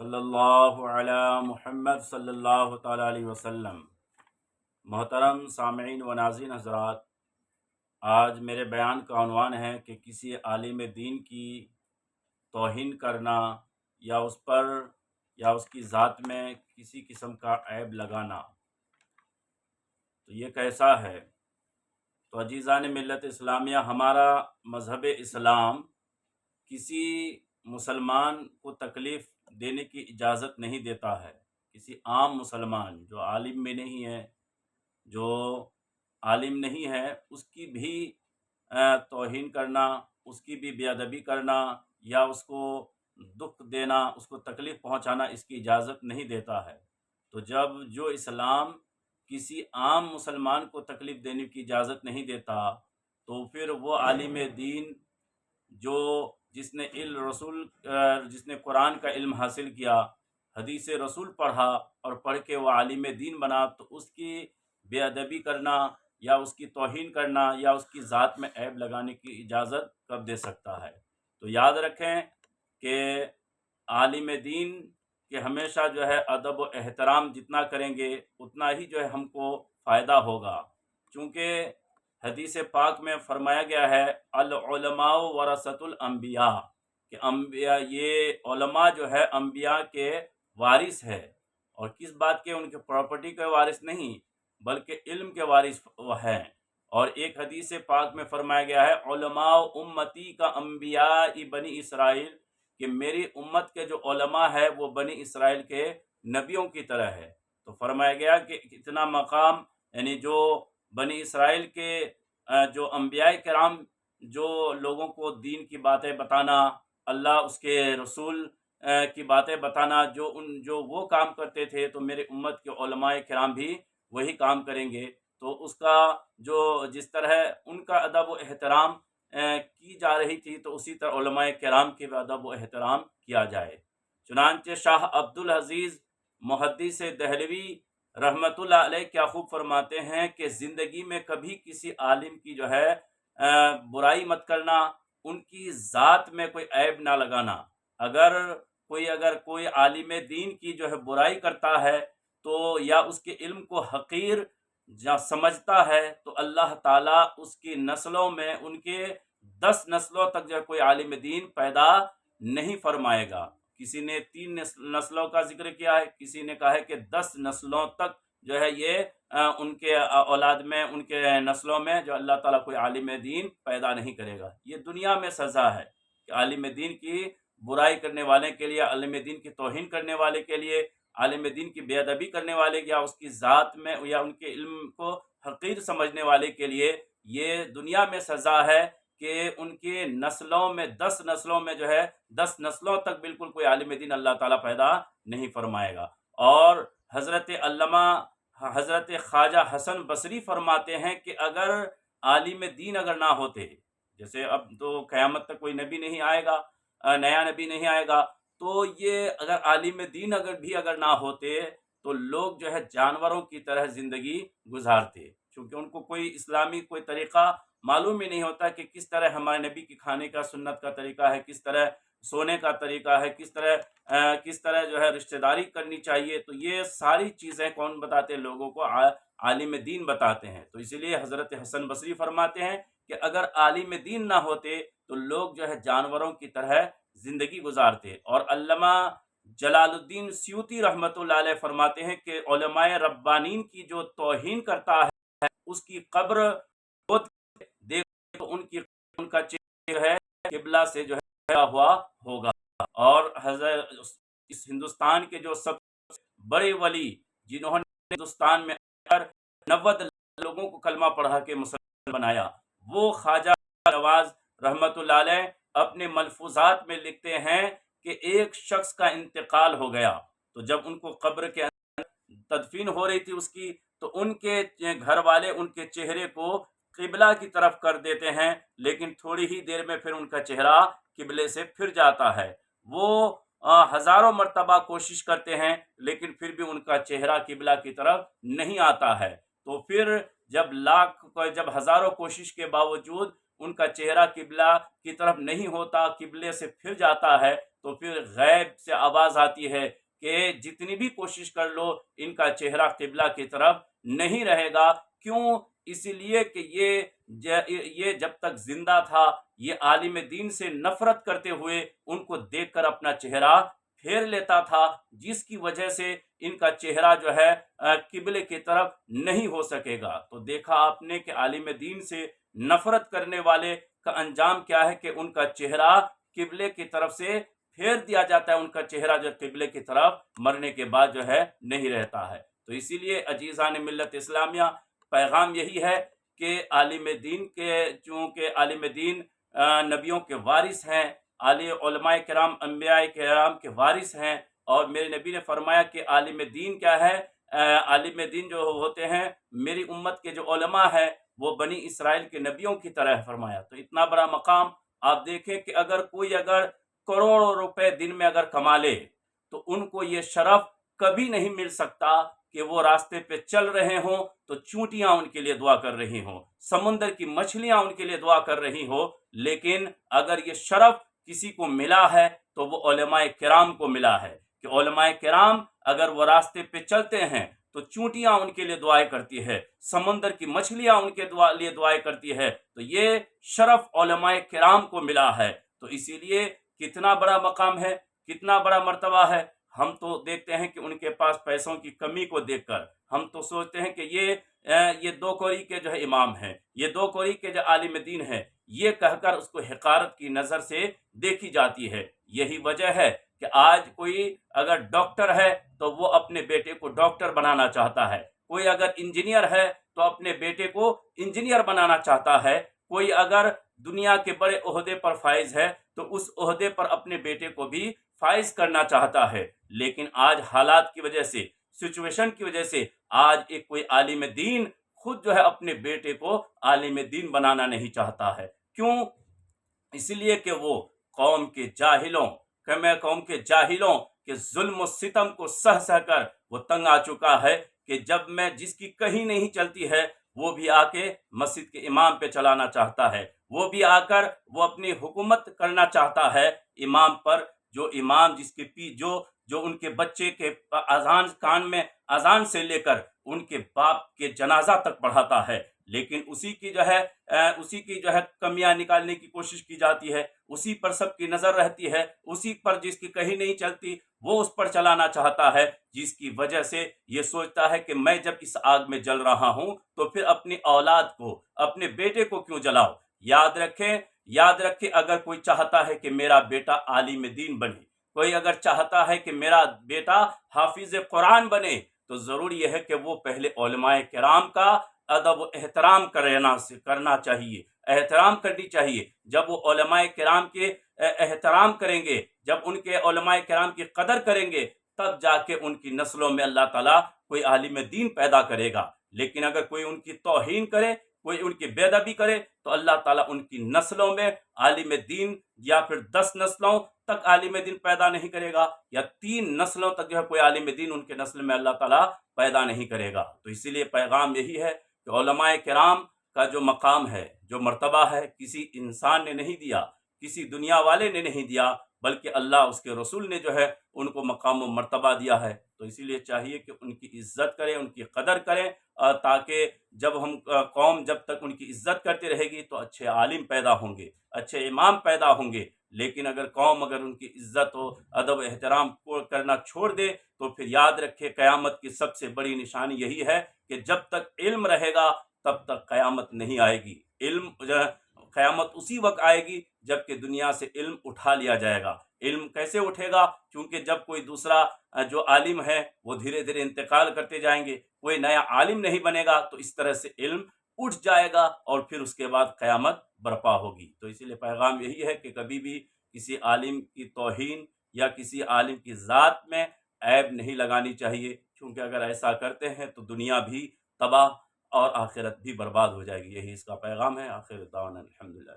صلی اللہ علی محمد صلی اللہ تعالی علیہ وسلم۔ محترم سامعین و ناظرین حضرات، آج میرے بیان کا عنوان ہے کہ کسی عالم دین کی توہین کرنا یا اس پر یا اس کی ذات میں کسی قسم کا عیب لگانا تو یہ کیسا ہے؟ تو عزیزان ملت اسلامیہ، ہمارا مذہب اسلام کسی مسلمان کو تکلیف دینے کی اجازت نہیں دیتا ہے۔ کسی عام مسلمان جو عالم میں نہیں ہے، جو عالم نہیں ہے، اس کی بھی توہین کرنا، اس کی بھی بے ادبی کرنا یا اس کو دکھ دینا، اس کو تکلیف پہنچانا اس کی اجازت نہیں دیتا ہے۔ تو جب جو اسلام کسی عام مسلمان کو تکلیف دینے کی اجازت نہیں دیتا، تو پھر وہ عالم دین جس نے قرآن کا علم حاصل کیا، حدیث رسول پڑھا اور پڑھ کے وہ عالم دین بنا، تو اس کی بے ادبی کرنا یا اس کی توہین کرنا یا اس کی ذات میں عیب لگانے کی اجازت کب دے سکتا ہے؟ تو یاد رکھیں کہ عالم دین کے ہمیشہ ادب و احترام جتنا کریں گے اتنا ہی ہم کو فائدہ ہوگا، چونکہ حدیث پاک میں فرمایا گیا ہے العلماء ورثۃ الانبیاء، کہ انبیاء، یہ علماء انبیاء کے وارث ہے، اور کس بات کے؟ ان کے پراپرٹی کے وارث نہیں بلکہ علم کے وارث ہیں۔ اور ایک حدیث پاک میں فرمایا گیا ہے علماء امتی کا انبیاء بنی اسرائیل، کہ میری امت کے جو علماء ہے وہ بنی اسرائیل کے نبیوں کی طرح ہے۔ تو فرمایا گیا کہ اتنا مقام، یعنی جو بنی اسرائیل کے جو انبیاء کرام جو لوگوں کو دین کی باتیں بتانا، اللہ اس کے رسول کی باتیں بتانا، جو وہ کام کرتے تھے، تو میرے امت کے علماء کرام بھی وہی کام کریں گے۔ تو اس کا جس طرح ان کا ادب و احترام کی جا رہی تھی، تو اسی طرح علماء کرام کے بھی ادب و احترام کیا جائے۔ چنانچہ شاہ عبد العزیز محدث دہلوی رحمت اللہ علیہ کیا خوب فرماتے ہیں کہ زندگی میں کبھی کسی عالم کی برائی مت کرنا، ان کی ذات میں کوئی عیب نہ لگانا۔ اگر کوئی عالم دین کی برائی کرتا ہے تو یا اس کے علم کو حقیر سمجھتا ہے، تو اللہ تعالیٰ اس کی نسلوں میں، ان کے 10 نسلوں تک کوئی عالم دین پیدا نہیں فرمائے گا۔ کسی نے 3 نسلوں کا ذکر کیا ہے، کسی نے کہا ہے کہ 10 نسلوں تک یہ ان کے اولاد میں، ان کے نسلوں میں اللہ تعالیٰ کوئی عالم دین پیدا نہیں کرے گا۔ یہ دنیا میں سزا ہے کہ عالم دین کی برائی کرنے والے کے لیے، عالم دین کی توہین کرنے والے کے لیے، عالم دین کی بے ادبی کرنے والے یا اس کی ذات میں یا ان کے علم کو حقیر سمجھنے والے کے لیے یہ دنیا میں سزا ہے کہ ان کے نسلوں میں، 10 نسلوں میں 10 نسلوں تک بالکل کوئی عالم دین اللہ تعالیٰ پیدا نہیں فرمائے گا۔ اور حضرت خواجہ حسن بصری فرماتے ہیں کہ اگر عالم دین نہ ہوتے، جیسے اب تو قیامت تک کوئی نبی نہیں آئے گا، نیا نبی نہیں آئے گا، تو یہ اگر عالم دین اگر نہ ہوتے تو لوگ جانوروں کی طرح زندگی گزارتے، کیونکہ ان کو کوئی اسلامی کوئی طریقہ معلوم ہی نہیں ہوتا کہ کس طرح ہمارے نبی کی کھانے کا سنت کا طریقہ ہے، کس طرح سونے کا طریقہ ہے، کس طرح رشتہ داری کرنی چاہیے۔ تو یہ ساری چیزیں کون بتاتے ہیں؟ لوگوں کو عالم دین بتاتے ہیں۔ تو اسی لیے حضرت حسن بصری فرماتے ہیں کہ اگر عالم دین نہ ہوتے تو لوگ جانوروں کی طرح زندگی گزارتے۔ اور علامہ جلال الدین سیوطی رحمت اللہ علیہ فرماتے ہیں کہ علماء ربانین کی جو توہین کرتا ہے اس کی قبر دیکھو، ان کا چہرہ قبلہ سے ہوا ہوگا۔ اور اس ہندوستان کے جو سب بڑے ولی، جنہوں نے ہندوستان میں 90 لوگوں کو کلمہ پڑھا کے مسلمان بنایا، وہ خواجہ نواز رحمت اللہ علیہ اپنے ملفوظات میں لکھتے ہیں کہ ایک شخص کا انتقال ہو گیا، تو جب ان کو قبر کے اندر تدفین ہو رہی تھی اس کی، تو ان کے گھر والے ان کے چہرے کو قبلہ کی طرف کر دیتے ہیں، لیکن تھوڑی ہی دیر میں پھر ان کا چہرہ قبلے سے پھر جاتا ہے۔ وہ ہزاروں مرتبہ کوشش کرتے ہیں لیکن پھر بھی ان کا چہرہ قبلہ کی طرف نہیں آتا ہے۔ تو پھر جب ہزاروں کوشش کے باوجود ان کا چہرہ قبلہ کی طرف نہیں ہوتا، قبلے سے پھر جاتا ہے، تو پھر غیب سے آواز آتی ہے کہ جتنی بھی کوشش کر لو ان کا چہرہ قبلہ کی طرف نہیں رہے گا۔ کیوں؟ اس لیے کہ یہ جب تک زندہ تھا یہ عالم دین سے نفرت کرتے ہوئے ان کو دیکھ کر اپنا چہرہ پھیر لیتا تھا، جس کی وجہ سے ان کا چہرہ جو ہے قبلے کی طرف نہیں ہو سکے گا۔ تو دیکھا آپ نے کہ عالم دین سے نفرت کرنے والے کا انجام کیا ہے کہ ان کا چہرہ قبلے کی طرف سے پھیر دیا جاتا ہے، ان کا چہرہ جو قبلے کی طرف مرنے کے بعد جو ہے نہیں رہتا ہے۔ تو اسی لیے عزیزان ملت اسلامیہ، پیغام یہی ہے کہ عالم دین چونکہ عالم دین نبیوں کے وارث ہیں، علماء کرام انبیاء کرام کے وارث ہیں، اور میرے نبی نے فرمایا کہ عالم دین کیا ہے؟ عالم دین جو ہوتے ہیں میری امت کے جو علماء ہیں وہ بنی اسرائیل کے نبیوں کی طرح ہے فرمایا۔ تو اتنا بڑا مقام آپ دیکھیں کہ اگر کوئی کروڑوں روپے دن میں اگر کما لے تو ان کو یہ شرف کبھی نہیں مل سکتا کہ وہ راستے پہ چل رہے ہوں تو چونٹیاں ان کے لیے دعا کر رہی ہوں، سمندر کی مچھلیاں ان کے لیے دعا کر رہی ہو، لیکن اگر یہ شرف کسی کو ملا ہے تو وہ علماء کرام کو ملا ہے کہ علماء کرام اگر وہ راستے پہ چلتے ہیں تو چونٹیاں ان کے لیے دعائیں کرتی ہے، سمندر کی مچھلیاں ان کے لیے دعائیں کرتی ہے۔ تو یہ شرف علماء کرام کو ملا ہے۔ تو اسی لیے کتنا بڑا مقام ہے، کتنا بڑا مرتبہ ہے۔ ہم تو دیکھتے ہیں کہ ان کے پاس پیسوں کی کمی کو دیکھ کر ہم تو سوچتے ہیں کہ یہ 2 کوری کے جو ہے امام ہیں، یہ 2 کوری کے جو عالم دین ہے، یہ کہہ کر اس کو حقارت کی نظر سے دیکھی جاتی ہے۔ یہی وجہ ہے کہ آج کوئی اگر ڈاکٹر ہے تو وہ اپنے بیٹے کو ڈاکٹر بنانا چاہتا ہے، کوئی اگر انجینئر ہے تو اپنے بیٹے کو انجینئر بنانا چاہتا ہے، کوئی اگر دنیا کے بڑے عہدے پر فائز ہے تو اس عہدے پر اپنے بیٹے کو بھی فائز کرنا چاہتا ہے۔ لیکن آج حالات کی وجہ سے، سچویشن کی وجہ سے آج ایک کوئی عالم دین خود جو ہے اپنے بیٹے کو عالم دین بنانا نہیں چاہتا ہے۔ کیوں؟ اس لیے کہ وہ قوم کے جاہلوں کے ظلم و ستم کو سہ کر وہ تنگ آ چکا ہے کہ جب میں جس کی کہیں نہیں چلتی ہے وہ بھی آ کے مسجد کے امام پہ چلانا چاہتا ہے، وہ بھی آ کر وہ اپنی حکومت کرنا چاہتا ہے امام پر، جو امام جس کے جو ان کے بچے کے اذان کان میں اذان سے لے کر ان کے باپ کے جنازہ تک پڑھاتا ہے، لیکن اسی کی جو ہے کمیاں نکالنے کی کوشش کی جاتی ہے، اسی پر سب کی نظر رہتی ہے، اسی پر جس کی کہیں نہیں چلتی وہ اس پر چلانا چاہتا ہے، جس کی وجہ سے یہ سوچتا ہے کہ میں جب اس آگ میں جل رہا ہوں تو پھر اپنی اولاد کو، اپنے بیٹے کو کیوں جلاؤ۔ یاد رکھیں اگر کوئی چاہتا ہے کہ میرا بیٹا عالم دین بنے، کوئی اگر چاہتا ہے کہ میرا بیٹا حافظ قرآن بنے، تو ضروری یہ ہے کہ وہ پہلے علماء کرام کا ادب و احترام کرنا چاہیے، احترام کرنی چاہیے۔ جب وہ علماء کرام کے احترام کریں گے، جب ان کے علماء کرام کی قدر کریں گے، تب جا کے ان کی نسلوں میں اللہ تعالیٰ کوئی عالم دین پیدا کرے گا۔ لیکن اگر کوئی ان کی توہین کرے، کوئی ان کی بے ادبی کرے، تو اللہ تعالیٰ ان کی نسلوں میں عالم دین یا پھر 10 نسلوں تک عالم دین پیدا نہیں کرے گا، یا 3 نسلوں تک جو ہے کوئی عالم دین ان کے نسل میں اللہ تعالیٰ پیدا نہیں کرے گا۔ تو اسی لیے پیغام یہی ہے کہ علماء کرام کا جو مقام ہے، جو مرتبہ ہے، کسی انسان نے نہیں دیا، کسی دنیا والے نے نہیں دیا، بلکہ اللہ اس کے رسول نے جو ہے ان کو مقام و مرتبہ دیا ہے۔ تو اسی لیے چاہیے کہ ان کی عزت کریں، ان کی قدر کریں، تاکہ قوم جب تک ان کی عزت کرتی رہے گی تو اچھے عالم پیدا ہوں گے، اچھے امام پیدا ہوں گے۔ لیکن اگر قوم ان کی عزت و ادب و احترام کو کرنا چھوڑ دے تو پھر یاد رکھے قیامت کی سب سے بڑی نشانی یہی ہے کہ جب تک علم رہے گا تب تک قیامت نہیں آئے گی۔ قیامت اسی وقت آئے گی جب کہ دنیا سے علم اٹھا لیا جائے گا۔ علم کیسے اٹھے گا؟ چونکہ جب کوئی دوسرا جو عالم ہے وہ دھیرے دھیرے انتقال کرتے جائیں گے، کوئی نیا عالم نہیں بنے گا، تو اس طرح سے علم اٹھ جائے گا اور پھر اس کے بعد قیامت برپا ہوگی۔ تو اسی لیے پیغام یہی ہے کہ کبھی بھی کسی عالم کی توہین یا کسی عالم کی ذات میں عیب نہیں لگانی چاہیے، کیونکہ اگر ایسا کرتے ہیں تو دنیا بھی تباہ اور آخرت بھی برباد ہو جائے گی۔ یہی اس کا پیغام ہے۔ آخر دعوانا الحمدللہ۔